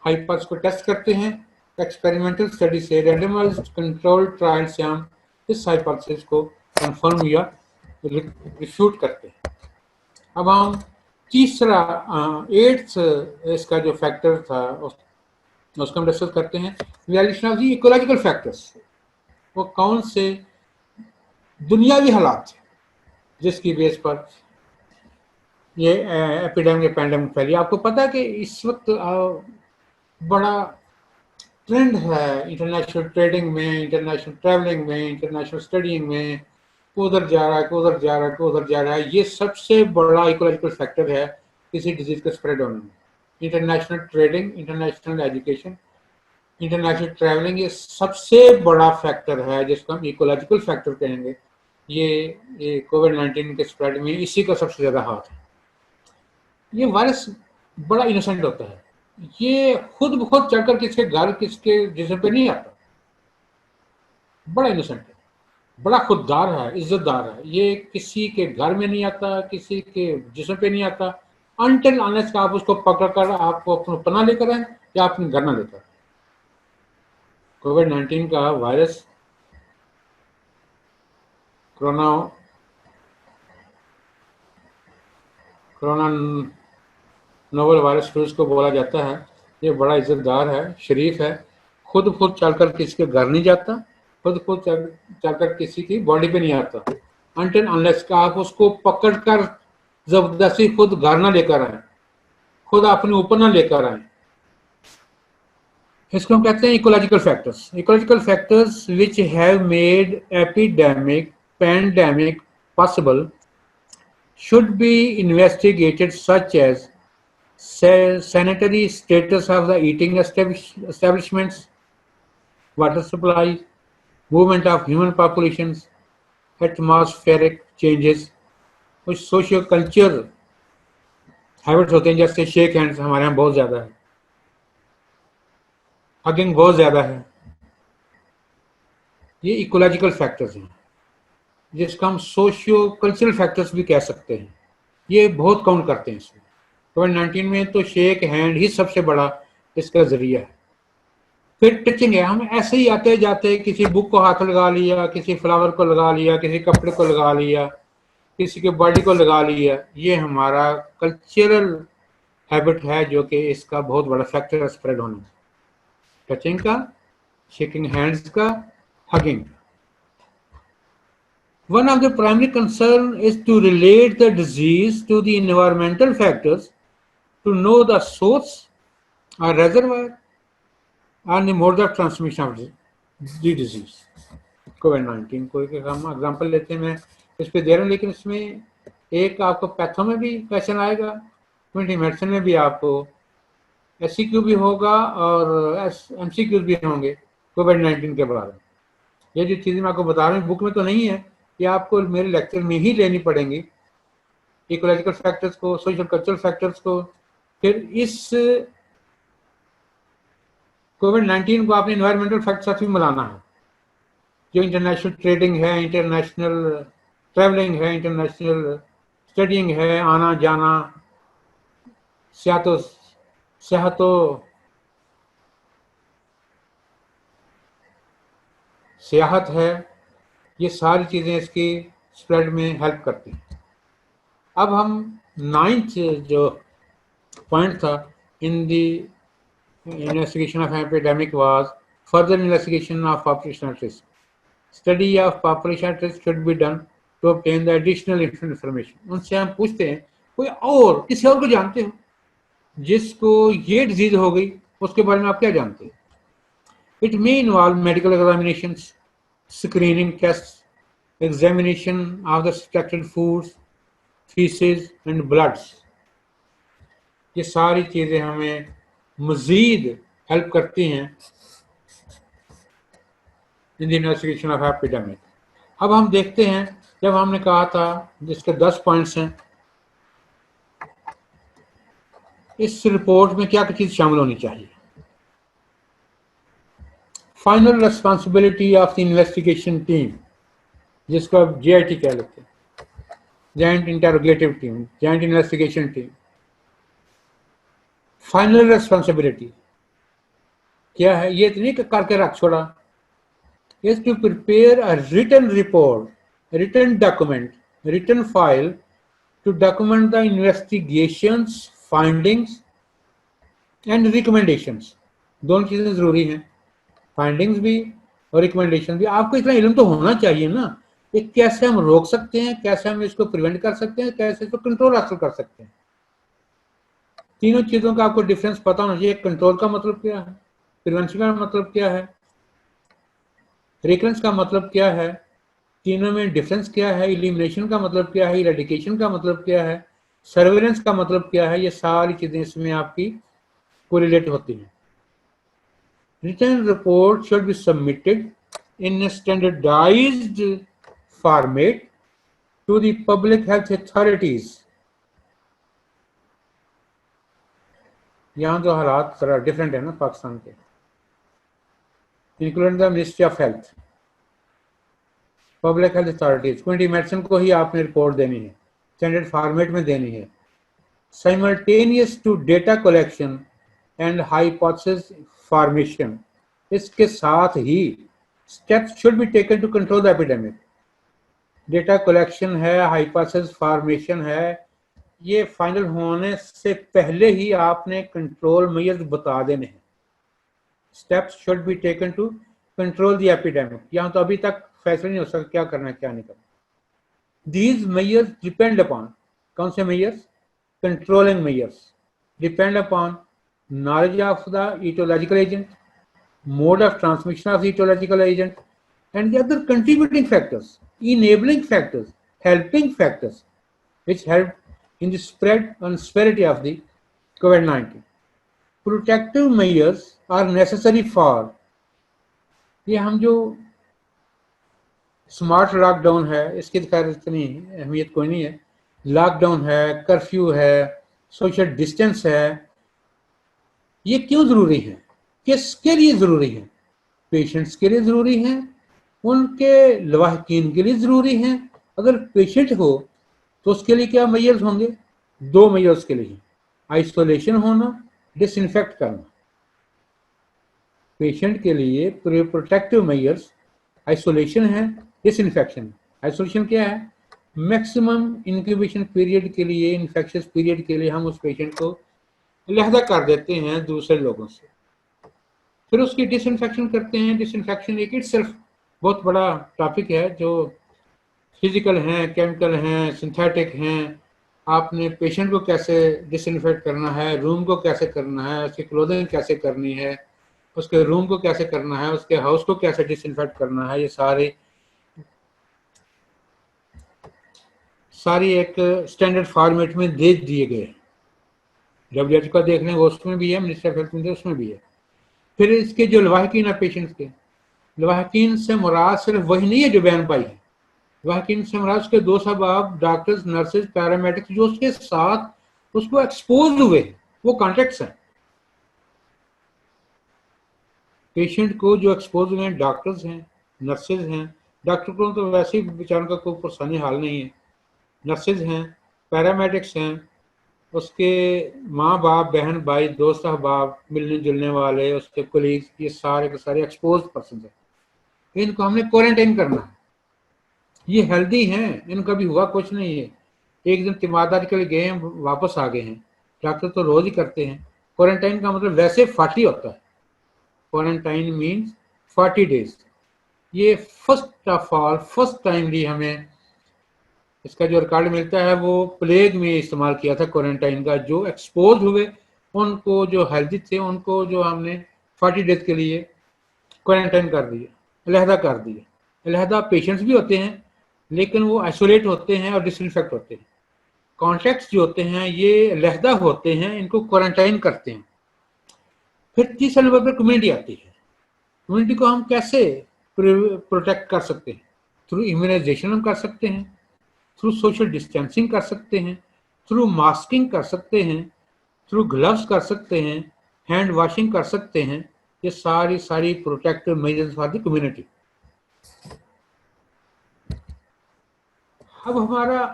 हाइपोथेसिस को टेस्ट करते हैं। एक्सपेरिमेंटल स्टडी से रैंडमाइज्ड कंट्रोल ट्रायल से हम इस हाइपोथेसिस को कंफर्म या रिफ्यूट करते हैं। अब हम तीसरा 8th इसका जो फैक्टर था उसको हम डिस्कस करते हैं, valuation of the ecological factors. वो कौन से दुनियावी हालात थे जिसकी बेस पर ये एपिडेमिक पैंडेमिक फैली। आपको पता है कि इस वक्त बड़ा ट्रेंड है इंटरनेशनल ट्रेडिंग में, इंटरनेशनल ट्रैवलिंग में, इंटरनेशनल स्टडीइंग में, उधर जा रहा है, उधर जा रहा है, उधर जा रहा है। ये सबसे बड़ा इकोलॉजिकल फैक्टर है किसी डिजीज के स्प्रेड होने में। International trading, international education, international travelling, ये सबसे बड़ा फैक्टर है जिसको हम इकोलॉजिकल फैक्टर कहेंगे। ये कोविड-19 के स्प्रेड में इसी का सबसे ज़्यादा हाथ है। ये वायरस बड़ा इनोसेंट होता है, ये खुद ब खुद चढ़कर किसके घर, किसके जिस्म पे नहीं आता। बड़ा इनोसेंट है, बड़ा खुददार है, इज्जतदार है। ये किसी के घर में नहीं आता, किसी के जिस्म पे नहीं आता, अनटिल अनलेस आप उसको पकड़कर आपको अपना पना लेकर आए या अपने घर ना लेकर। कोविड-19 का virus corona novel virus flu को बोला जाता है। ये बड़ा इज्जतदार है, शरीफ है, खुद चलकर किसी के घर नहीं जाता, खुद चलकर किसी की बॉडी पे नहीं आता, अनटिल अनलेस का आप उसको पकड़कर जबरदस्ती खुद घर ना लेकर आए, खुद अपने ऊपर ना लेकर आए। इसको हम कहते हैं ecological factors. Ecological factors which have made epidemic pandemic possible should be investigated, such as sanitary status of the eating establishments, water supply, movement of human populations, atmospheric changes, कुछ सोशियो कल्चर हैबिट्स होते हैं, जैसे shake hands हमारे यहाँ बहुत ज़्यादा है, hugging बहुत ज़्यादा है। ये इकोलॉजिकल फैक्टर्स हैं जिसका हम सोशियो कल्चरल फैक्टर्स भी कह सकते हैं। ये बहुत काउंट करते हैं इसमें। कोविड-19 में तो शेक हैंड ही सबसे बड़ा इसका जरिया है। फिर टचिंग है, हम ऐसे ही आते जाते किसी बुक को हाथ लगा लिया, किसी फ्लावर को लगा लिया, किसी कपड़े को लगा लिया, किसी के बॉडी को लगा लिया। ये हमारा कल्चरल हैबिट है जो कि इसका बहुत बड़ा फैक्टर है स्प्रेड होने में। टचिंग का, शेकिंग हैंड्स का, हगिंग का। One of the primary concern is to relate the disease to the environmental factors to know the source or reservoir and the mode of transmission of the disease. COVID-19 को एक हम example लेते हैं, मैं इस पे दे रहा हूँ, लेकिन इसमें एक आपको पैथो में भी क्वेश्चन आएगा, कम्युनिटी मेडिसिन में भी आपको SCQ भी होगा और MCQ भी होंगे कोविड-19 के बारे में। ये जो चीज़ें मैं आपको बता रहा हूँ बुक में तो नहीं है, ये आपको मेरे लेक्चर में ही लेनी पड़ेंगी। इकोलॉजिकल फैक्टर्स को, सोशल कल्चरल फैक्टर्स को, फिर इस कोविड-19 को आपने एनवायरमेंटल फैक्टर्स साथ भी मिलाना है। जो इंटरनेशनल ट्रेडिंग है, इंटरनेशनल ट्रैवलिंग है, इंटरनेशनल स्टडिंग है, आना जाना, सियाहत है, ये सारी चीज़ें इसकी स्प्रेड में हेल्प करती हैं। अब हम 9th जो पॉइंट था in the investigation of epidemic was further investigation of population at risk. Study of population at risk should be done to obtain the additional information. उनसे हम पूछते हैं कोई और किसी और को जानते हो जिसको ये डिजीज हो गई, उसके बारे में आप क्या जानते हैं? It may involve medical examinations, screening tests, examination of the suspected foods, feces and bloods. ये सारी चीज़ें हमें मज़ीद हेल्प करती हैं in the investigation of epidemic. अब हम देखते हैं, जब हमने कहा था जिसके 10 पॉइंट्स हैं, इस रिपोर्ट में क्या चीज़ शामिल होनी चाहिए। Final responsibility of the investigation team, जिसको आप JIT कह लेते हैं, joint interrogative team, joint investigation team. Final responsibility क्या है? ये इतनी करके रख छोड़ा, is to prepare a written report, written document, written file to document the investigations, findings and recommendations. दोनों चीजें जरूरी हैं, फाइंडिंग्स भी और रिकमेंडेशन भी। आपको इतना इल्म तो होना चाहिए ना, ये कैसे हम रोक सकते हैं, कैसे हम इसको प्रिवेंट कर सकते हैं, कैसे इसको कंट्रोल हासिल कर सकते हैं। तीनों चीजों का आपको डिफरेंस पता होना चाहिए। कंट्रोल का मतलब क्या है, प्रिवेंशन का मतलब क्या है, रिकरेंस का मतलब क्या है, तीनों में डिफरेंस क्या है, इलिमिनेशन का मतलब क्या है, इरेडिकेशन का मतलब क्या है, सर्वेलेंस का मतलब क्या है, ये सारी चीजें इसमें आपकी कोरिलेट होती हैं। Written report should be submitted in standardised format to the public health authorities. यहाँ जो हालात थोड़ा डिफरेंट है ना पाकिस्तान के, including the ministry of health, public health authorities, quality medicine को ही आपने रिपोर्ट देनी है, स्टैंडर्ड फॉर्मेट में देनी है, simultaneous to data collection and hypothesis formation. इसके साथ ही steps should be taken to control the epidemic. Data collection है, हाइपोथेसिस फॉर्मेशन है, ये फाइनल होने से पहले ही आपने कंट्रोल मेजर्स बता देने हैं। Steps should be taken to control the epidemic. यहाँ तो अभी तक फैसला नहीं हो सकता क्या करना है क्या नहीं करना। दीज मेजर्स डिपेंड अपॉन, कौन से measures? Controlling measures depend upon knowledge of the etiological agent, mode of transmission of the etiological agent, and the other contributing factors, enabling factors, helping factors, which help in the spread and severity of the COVID-19. Protective measures are necessary for, ये हम जो smart lockdown है इसकी खैर इतनी अहमियत कोई नहीं है। लॉकडाउन है, कर्फ्यू है, सोशल डिस्टेंस है, ये क्यों जरूरी है, किसके लिए जरूरी है? पेशेंट्स के लिए जरूरी है, उनके लवाहकीन के लिए जरूरी है। अगर पेशेंट हो तो उसके लिए क्या मेजर्स होंगे? 2 मेजर्स के लिए, आइसोलेशन होना, डिसइंफेक्ट करना। पेशेंट के लिए प्रोटेक्टिव मेजर्स आइसोलेशन है, डिसइंफेक्शन। आइसोलेशन क्या है? मैक्सिमम इंक्यूबेशन पीरियड के लिए, इन्फेक्शियस पीरियड के लिए हम उस पेशेंट को अलहदा कर देते हैं दूसरे लोगों से, फिर उसकी डिसइंफेक्शन करते हैं। डिसइंफेक्शन एक इटसेल्फ बहुत बड़ा टॉपिक है, जो फिजिकल हैं, केमिकल हैं, सिंथेटिक हैं। आपने पेशेंट को कैसे डिसइंफेक्ट करना है, रूम को कैसे करना है, उसकी क्लोथिंग कैसे करनी है, उसके रूम को कैसे करना है, उसके हाउस को कैसे डिसइंफेक्ट करना है, ये सारी एक स्टैंडर्ड फॉर्मेट में दे दिए गए। WHO का देख रहे हैं उसमें भी है, मिनिस्टर ऑफ हेल्थ में उसमें भी है। फिर इसके जो लवाहकीन है पेशेंट्स के, लवाहकीन से मुराद सिर्फ वही नहीं है जो बयान पाई है, लवाहकीन से मुराद उसके 2 साहब, डॉक्टर्स, नर्सेज, पैरामेडिक्स जो उसके साथ उसको एक्सपोज हुए, वो कॉन्टेक्ट्स हैं। पेशेंट को जो एक्सपोज हुए हैं डॉक्टर्स हैं, नर्सेज हैं। डॉक्टर को तो वैसे ही बेचारों का कोई परेशानी हाल नहीं है, नर्सेज हैं, पैरामेडिक्स हैं, उसके माँ बाप, बहन भाई, दोस्त अहबाब, मिलने जुलने वाले, उसके कोलीग, ये सारे के सारे एक्सपोज पर्सन है, इनको हमने क्वारंटाइन करना है। ये हेल्दी हैं, इनका भी हुआ कुछ नहीं है, एक दिन तीमारदारी के लिए गए हैं, वापस आ गए हैं। डॉक्टर तो रोज ही करते हैं। क्वारंटाइन का मतलब वैसे 40 होता है। Quarantine means 40 days। ये first of all first timely हमें इसका जो रिकॉर्ड मिलता है वो प्लेग में इस्तेमाल किया था क्वारंटाइन का। जो एक्सपोज हुए उनको, जो हेल्दी थे उनको, जो हमने 40 days के लिए क्वारंटाइन कर दिए, अलहदा कर दिए। अलहदा पेशेंट्स भी होते हैं लेकिन वो आइसोलेट होते हैं और डिसइंफेक्ट होते हैं। कॉन्टैक्ट्स जो होते हैं ये अलहदा होते हैं, इनको क्वारंटाइन करते हैं। फिर तीसरे नंबर पर कम्युनिटी आती है। कम्युनिटी को हम कैसे प्रोटेक्ट कर सकते हैं? थ्रू इम्यूनाइजेशन हम कर सकते हैं, थ्रू सोशल डिस्टेंसिंग कर सकते हैं, थ्रू मास्किंग कर सकते हैं, थ्रू ग्लव्स कर सकते हैं, हैंड वॉशिंग कर सकते हैं। ये सारी सारी protective measures for the community. अब हमारा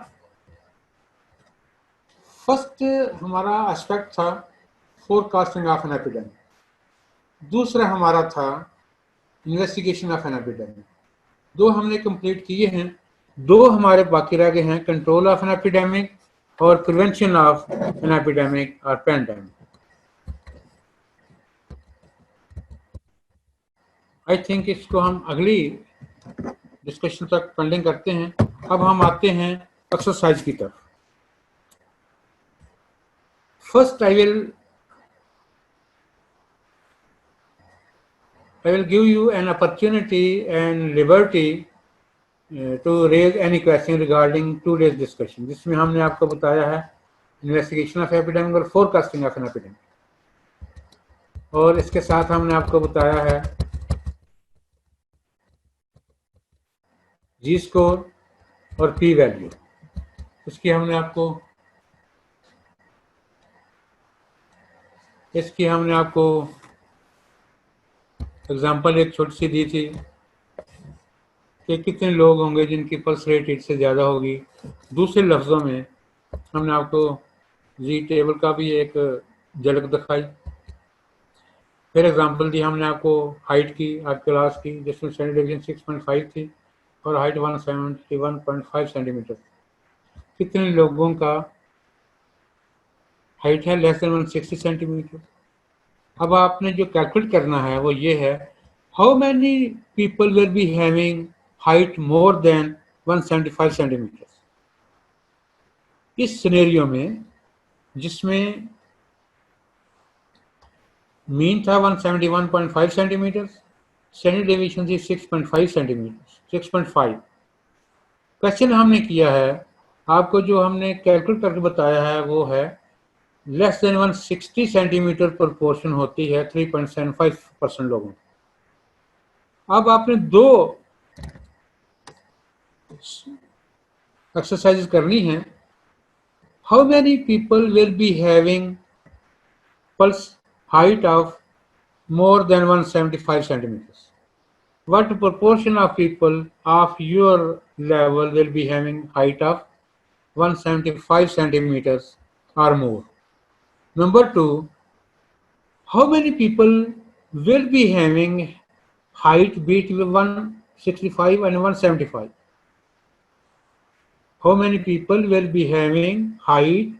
फर्स्ट हमारा एस्पेक्ट था फोरकास्टिंग ऑफ एन एपिडेमिक। दूसरा हमारा था इन्वेस्टिगेशन ऑफ एन एपिडेमिक। दो हमने कंप्लीट किए हैं, दो हमारे बाकी रह गए हैं, कंट्रोल ऑफ एन एपिडेमिक और प्रिवेंशन ऑफ एन एपिडेमिक और पैंडेमिक। आई थिंक इसको हम अगली डिस्कशन तक पेंडिंग करते हैं। अब हम आते हैं एक्सरसाइज की तरफ। First I will give you an opportunity and liberty to raise any question regarding 2 days discussion, जिसमें हमने आपको बताया है इन्वेस्टिगेशन ऑफ एपिडेमिक और फोरकास्टिंग ऑफ एन एपिडेमिक, और इसके साथ हमने आपको बताया है जी स्कोर और पी वैल्यू। इसकी हमने आपको एग्जांपल एक छोटी सी दी थी कि कितने लोग होंगे जिनकी पल्स रेट इससे ज़्यादा होगी। दूसरे लफ्ज़ों में हमने आपको जी टेबल का भी एक झलक दिखाई। फिर एग्जांपल दी हमने आपको हाइट की, आपके क्लास की, जिसमें स्टैंडर्ड डिवीजन 6.5 थी और हाइट 171.5 सेंटीमीटर। कितने लोगों का हाइट है लेस देन 160 सेंटीमीटर। अब आपने जो कैलकुलेट करना है वो ये है, how many people will be having height more than 175 centimetre. इस सिनेरियो में जिसमें मीन था 171.5 सेंटीमीटर, स्टैंडर्ड डेविएशन थी 6.5 सेंटीमीटर, 6.5। क्वेश्चन हमने किया है, आपको जो हमने कैलकुलेट करके बताया है वो है लेस देन 160 सेंटीमीटर प्रोपोर्शन होती है 3.75% लोगों। अब आपने दो एक्सरसाइज करनी है। How many people will be having pulse height of more than 175 centimeters? What proportion of people of your level will be having height of 175 centimeters or more? Number two, how many people will be having height between 165 and 175? How many people will be having height?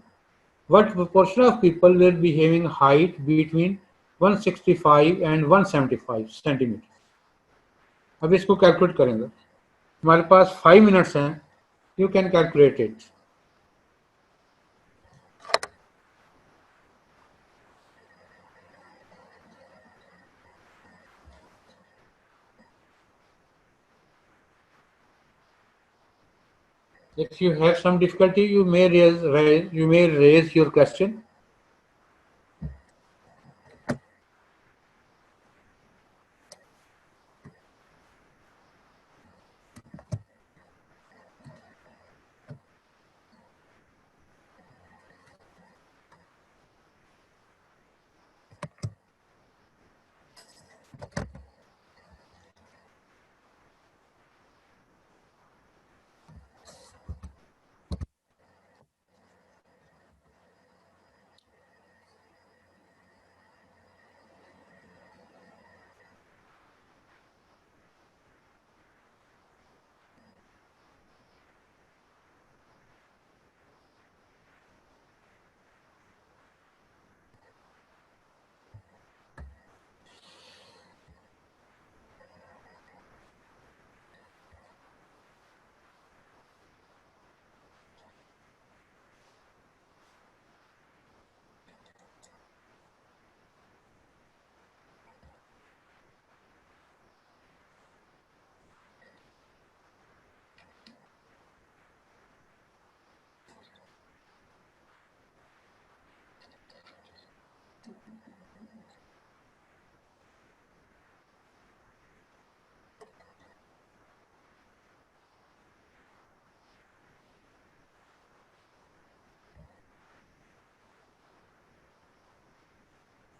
What proportion of people will be having height between 165 and 175 centimeters? अब इसको calculate करेंगे। हमारे पास 5 minutes हैं, you can calculate it. If you have some difficulty, you may raise your question.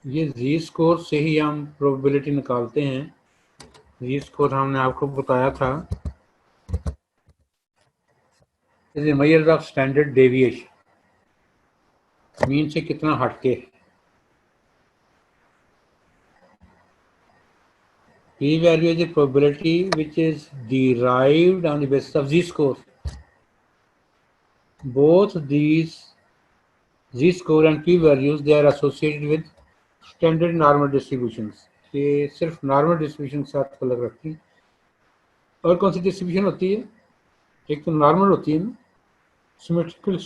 ये जी score से ही हम probability निकालते हैं। जी स्कोर हमने आपको बताया था, is a measure of standard deviation, mean से कितना हटके। P value is a probability which is derived on the basis of Z score. Both these Z score and P values, they are associated with standard normal distributions. ये सिर्फ normal distribution के साथ अलग रखती है। और कौन सी डिस्ट्रीब्यूशन होती है? एक तो नॉर्मल होती है ना, सिमेट्रिकल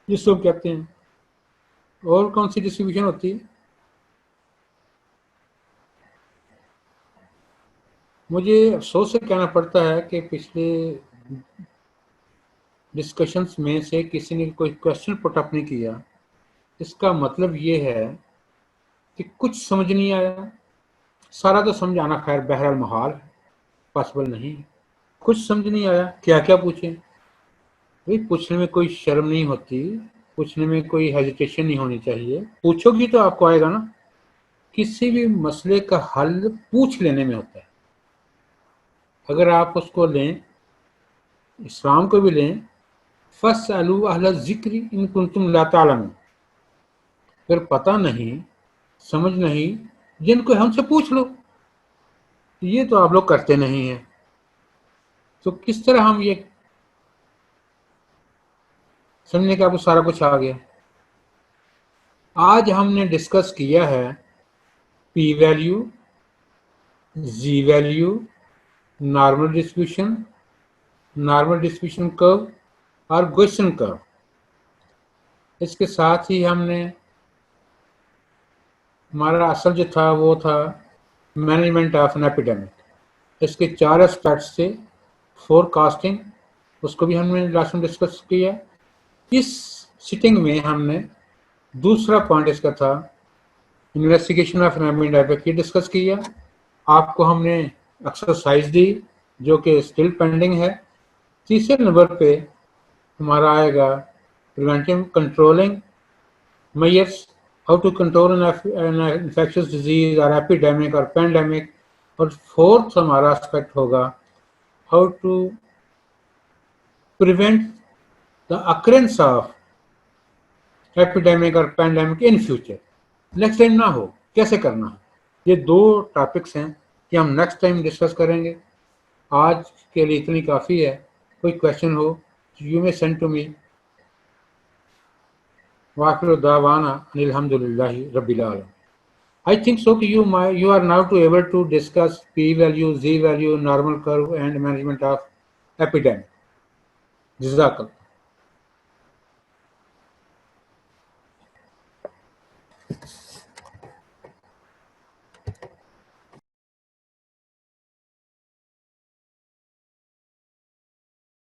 जिसको कहते हैं। और कौन सी डिस्ट्रीब्यूशन होती है? मुझे अफसोस से कहना पड़ता है कि पिछले डिस्कशंस में से किसी ने कोई क्वेश्चन पुट अप नहीं किया। इसका मतलब ये है कि कुछ समझ नहीं आया। सारा तो समझ आना खैर बहरहाल महाल, पॉसिबल नहीं। कुछ समझ नहीं आया, क्या क्या पूछें? भाई पूछने में कोई शर्म नहीं होती, पूछने में कोई हेजिटेशन नहीं होनी चाहिए। पूछोगी तो आपको आएगा ना। किसी भी मसले का हल पूछ लेने में होता है। अगर आप उसको लें, इस्लाम को भी लें, फस्अलू अहल ज़िक्र इन कुंतुम ला तालमून, अगर पता नहीं, समझ नहीं, जिनको हमसे पूछ लो। ये तो आप लोग करते नहीं हैं। तो किस तरह हम ये समझने का आपको सारा कुछ आ गया? आज हमने डिस्कस किया है पी वैल्यू, जी वैल्यू, नॉर्मल डिस्ट्रीब्यूशन कर्व और गॉसियन कर्व। इसके साथ ही हमने हमारा असल जो था वो था मैनेजमेंट ऑफ एन एपिडेमिक। इसके 4 एस्पेक्ट्स थे। फोरकास्टिंग, उसको भी हमने लास्ट में डिस्कस किया। इस सिटिंग में हमने दूसरा पॉइंट इसका था इन्वेस्टिगेशन ऑफ एन एपिडेमिक, ये डिस्कस किया। आपको हमने एक्सरसाइज दी जो कि स्टिल पेंडिंग है। तीसरे नंबर पे हमारा आएगा preventive controlling measures, how to control an infectious disease और एपिडेमिक और पेंडेमिक। और फोर्थ हमारा एस्पेक्ट होगा how to prevent the occurrence of epidemic और pandemic in future, next time ना हो, कैसे करना है। ये 2 टॉपिक्स हैं कि हम नेक्स्ट टाइम डिस्कस करेंगे। आज के लिए इतनी काफ़ी है। कोई क्वेश्चन हो you may send to me. वाखिर दावाना अल्हम्दुलिल्लाहि रब्बिल आलमीन। I think so you are now able to discuss P value, Z value, normal curve and management of epidemic. Jazakallah.